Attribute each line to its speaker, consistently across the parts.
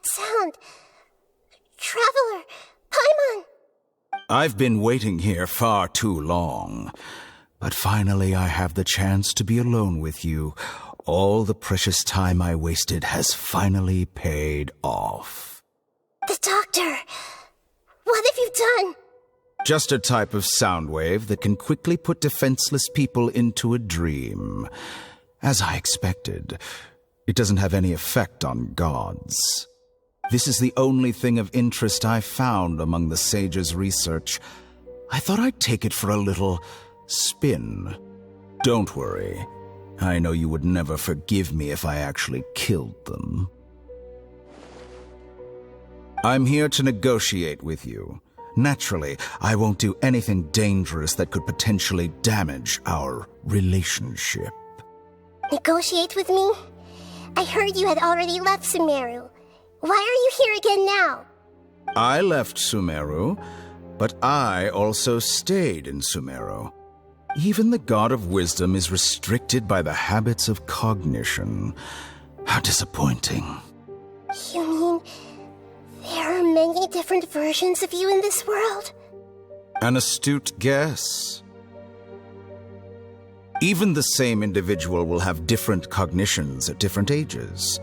Speaker 1: that sound? Traveler, Paimon!
Speaker 2: I've been waiting here far too long. But finally I have the chance to be alone with you. All the precious time I wasted has finally paid off.
Speaker 1: The doctor! What have you done?
Speaker 2: Just a type of sound wave that can quickly put defenseless people into a dream. As I expected, it doesn't have any effect on gods. This is the only thing of interest I found among the sage's research. I thought I'd take it for a little spin. Don't worry. I know you would never forgive me if I actually killed them. I'm here to negotiate with you. Naturally, I won't do anything dangerous that could potentially damage our relationship.
Speaker 1: Negotiate with me? I heard you had already left Sumeru. Why are you here again now?
Speaker 2: I left Sumeru, but I also stayed in Sumeru. Even the God of Wisdom is restricted by the habits of cognition. How disappointing.
Speaker 1: You mean there are many different versions of you in this world?
Speaker 2: An astute guess. Even the same individual will have different cognitions at different ages.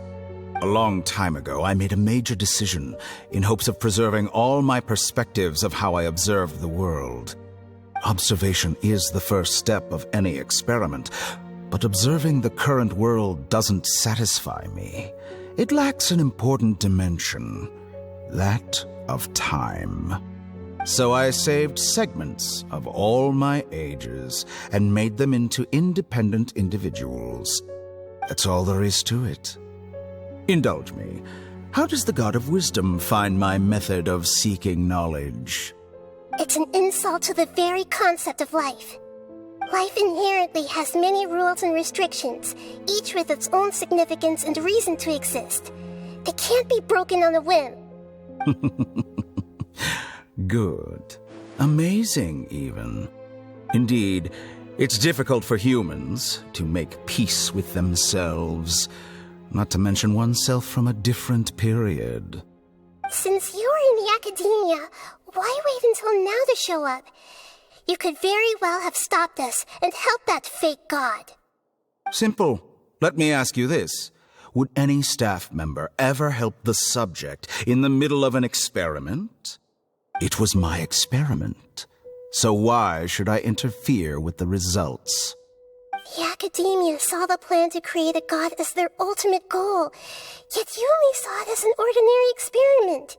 Speaker 2: A long time ago, I made a major decision in hopes of preserving all my perspectives of how I observed the world. Observation is the first step of any experiment, but observing the current world doesn't satisfy me. It lacks an important dimension, that of time. So I saved segments of all my ages and made them into independent individuals. That's all there is to it. Indulge me. How does the God of Wisdom find my method of seeking knowledge?
Speaker 1: It's an insult to the very concept of life. Life inherently has many rules and restrictions, each with its own significance and reason to exist. They can't be broken on a whim.
Speaker 2: Good. Amazing, even. Indeed, it's difficult for humans to make peace with themselves, not to mention oneself from a different period.
Speaker 1: Since you were in the academia, why wait until now to show up? You could very well have stopped us and helped that fake god.
Speaker 2: Simple. Let me ask you this. Would any staff member ever help the subject in the middle of an experiment? It was my experiment. So why should I interfere with the results?
Speaker 1: The academia saw the plan to create a god as their ultimate goal, yet you only saw it as an ordinary experiment.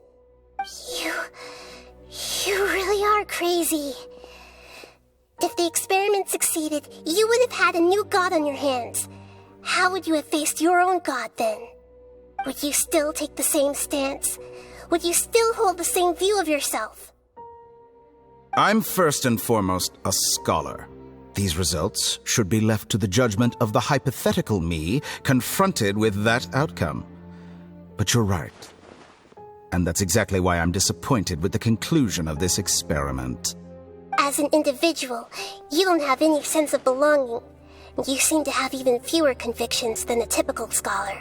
Speaker 1: You really are crazy. If the experiment succeeded, you would have had a new god on your hands. How would you have faced your own god then? Would you still take the same stance? Would you still hold the same view of yourself?
Speaker 2: I'm first and foremost a scholar. These results should be left to the judgment of the hypothetical me confronted with that outcome. But you're right. And that's exactly why I'm disappointed with the conclusion of this experiment.
Speaker 1: As an individual, you don't have any sense of belonging. You seem to have even fewer convictions than a typical scholar.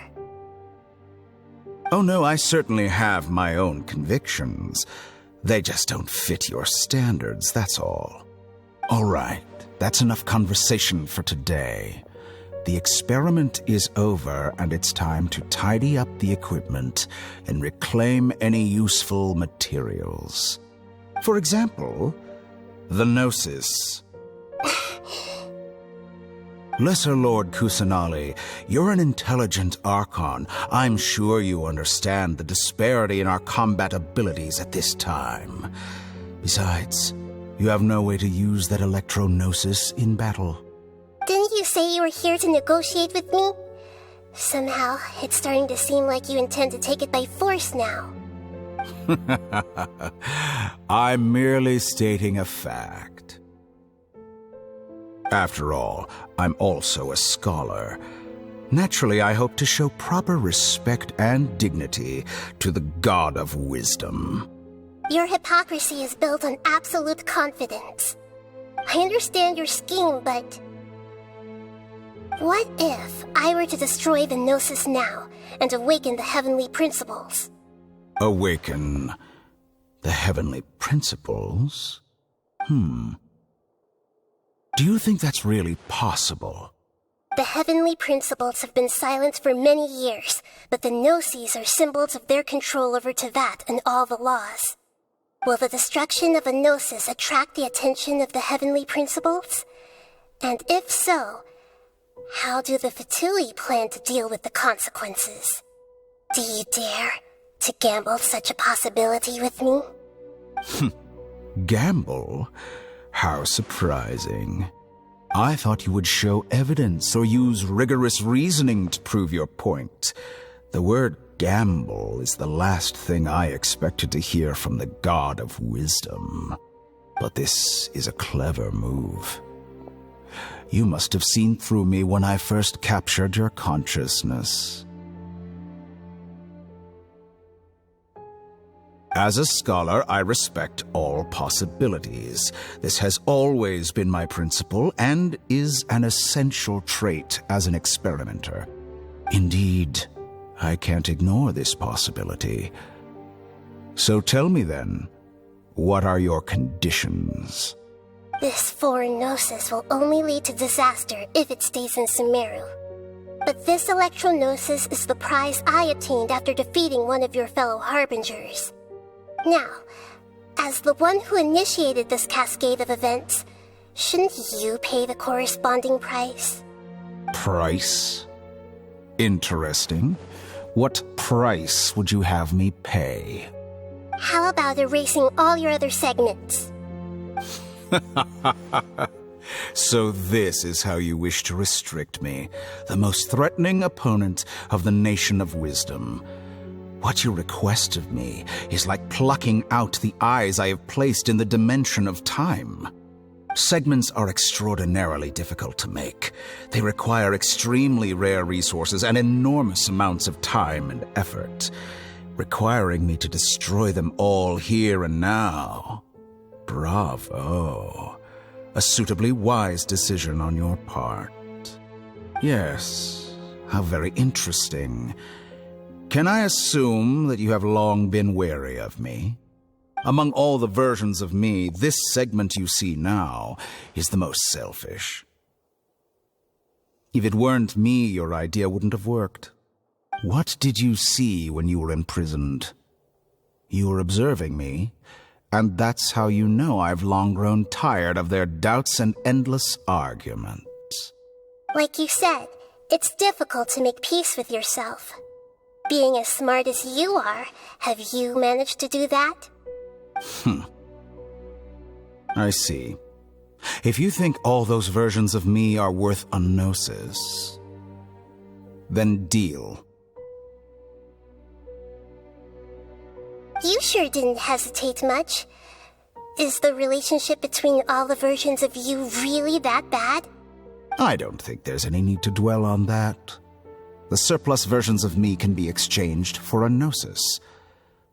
Speaker 2: Oh no, I certainly have my own convictions. They just don't fit your standards, that's all. All right, that's enough conversation for today. The experiment is over, and it's time to tidy up the equipment and reclaim any useful materials. For example, the Gnosis. Lesser Lord Kusanali, you're an intelligent Archon. I'm sure you understand the disparity in our combat abilities at this time. Besides, you have no way to use that electro-gnosis in battle.
Speaker 1: Didn't you say you were here to negotiate with me? Somehow, it's starting to seem like you intend to take it by force now.
Speaker 2: I'm merely stating a fact. After all, I'm also a scholar. Naturally, I hope to show proper respect and dignity to the God of Wisdom.
Speaker 1: Your hypocrisy is built on absolute confidence. I understand your scheme, but... what if I were to destroy the Gnosis now and awaken the heavenly principles?
Speaker 2: Awaken the heavenly principles? Do you think that's really possible?
Speaker 1: The heavenly principles have been silent for many years, but the Gnosis are symbols of their control over Teyvat and all the laws. Will the destruction of a Gnosis attract the attention of the heavenly principles? And if so, how do the Fatui plan to deal with the consequences? Do you dare to gamble such a possibility with me?
Speaker 2: Gamble? How surprising. I thought you would show evidence or use rigorous reasoning to prove your point. The word gamble is the last thing I expected to hear from the god of wisdom. But this is a clever move. You must have seen through me when I first captured your consciousness. As a scholar, I respect all possibilities. This has always been my principle and is an essential trait as an experimenter. Indeed, I can't ignore this possibility. So tell me then, what are your conditions?
Speaker 1: This foreign Gnosis will only lead to disaster if it stays in Sumeru. But this Electro-Gnosis is the prize I obtained after defeating one of your fellow Harbingers. Now, as the one who initiated this cascade of events, shouldn't you pay the corresponding price?
Speaker 2: Price? Interesting. What price would you have me pay?
Speaker 1: How about erasing all your other segments?
Speaker 2: So this is how you wish to restrict me, the most threatening opponent of the Nation of Wisdom. What you request of me is like plucking out the eyes I have placed in the dimension of time. Segments are extraordinarily difficult to make. They require extremely rare resources and enormous amounts of time and effort, requiring me to destroy them all here and now. Bravo. A suitably wise decision on your part. Yes, how very interesting. Can I assume that you have long been wary of me? Among all the versions of me, this segment you see now is the most selfish. If it weren't me, your idea wouldn't have worked. What did you see when you were imprisoned? You were observing me, and that's how you know I've long grown tired of their doubts and endless arguments.
Speaker 1: Like you said, it's difficult to make peace with yourself. Being as smart as you are, have you managed to do that?
Speaker 2: I see. If you think all those versions of me are worth a gnosis, then deal.
Speaker 1: You sure didn't hesitate much. Is the relationship between all the versions of you really that bad?
Speaker 2: I don't think there's any need to dwell on that. The surplus versions of me can be exchanged for a gnosis.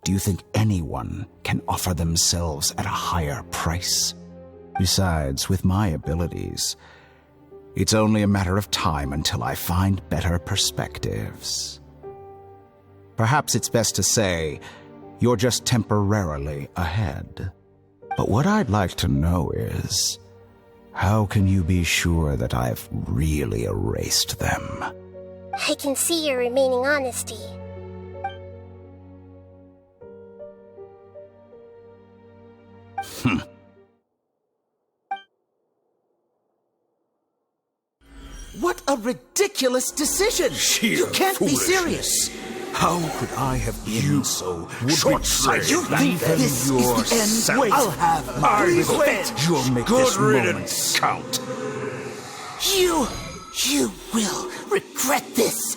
Speaker 2: Do you think anyone can offer themselves at a higher price? Besides, with my abilities, it's only a matter of time until I find better perspectives. Perhaps it's best to say, you're just temporarily ahead. But what I'd like to know is, how can you be sure that I've really erased them?
Speaker 1: I can see your remaining honesty.
Speaker 3: What a ridiculous decision!
Speaker 2: Sheer
Speaker 3: You can't be
Speaker 2: foolishness.
Speaker 3: serious!
Speaker 2: How could I have been so short-sighted?
Speaker 3: You think this is the end? I'll have my revenge!
Speaker 2: You'll make
Speaker 4: Good
Speaker 2: this moment
Speaker 4: riddance.
Speaker 2: count.
Speaker 3: You will regret this!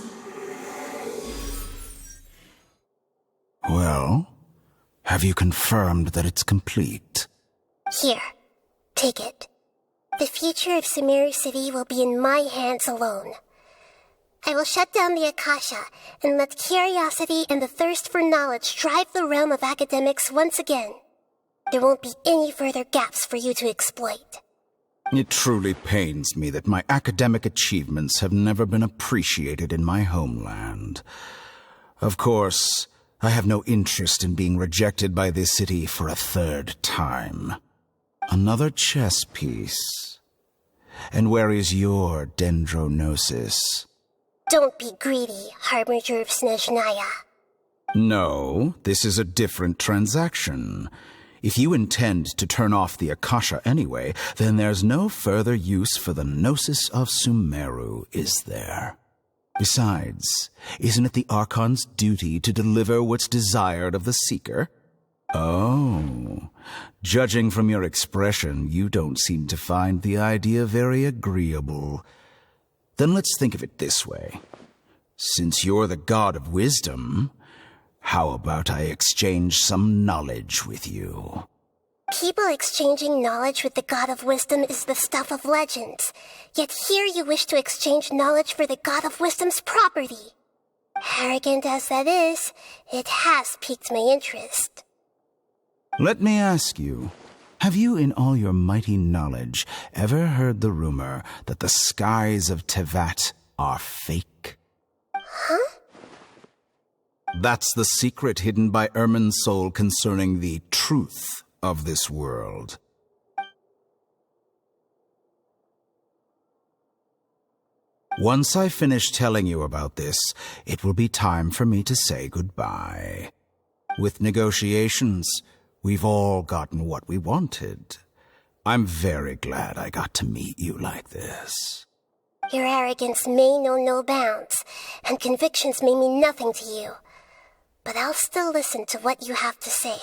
Speaker 2: Well, have you confirmed that it's complete?
Speaker 1: Here, take it. The future of Sumeru City will be in my hands alone. I will shut down the Akasha and let curiosity and the thirst for knowledge drive the realm of academics once again. There won't be any further gaps for you to exploit.
Speaker 2: It truly pains me that my academic achievements have never been appreciated in my homeland. Of course, I have no interest in being rejected by this city for a third time. Another chess piece. And where is your dendronosis?
Speaker 1: Don't be greedy, Harbinger of Snezhnaya.
Speaker 2: No, this is a different transaction. If you intend to turn off the Akasha anyway, then there's no further use for the Gnosis of Sumeru, is there? Besides, isn't it the Archon's duty to deliver what's desired of the Seeker? Oh, judging from your expression, you don't seem to find the idea very agreeable. Then let's think of it this way. Since you're the god of wisdom, how about I exchange some knowledge with you?
Speaker 1: People exchanging knowledge with the god of wisdom is the stuff of legends. Yet here you wish to exchange knowledge for the god of wisdom's property. Arrogant as that is, it has piqued my interest.
Speaker 2: Let me ask you, have you in all your mighty knowledge ever heard the rumor that the skies of Tevat are fake?
Speaker 1: Huh?
Speaker 2: That's the secret hidden by Ermin's soul concerning the truth of this world. Once I finish telling you about this, it will be time for me to say goodbye. With negotiations, we've all gotten what we wanted. I'm very glad I got to meet you like this.
Speaker 1: Your arrogance may know no bounds, and convictions may mean nothing to you. But I'll still listen to what you have to say.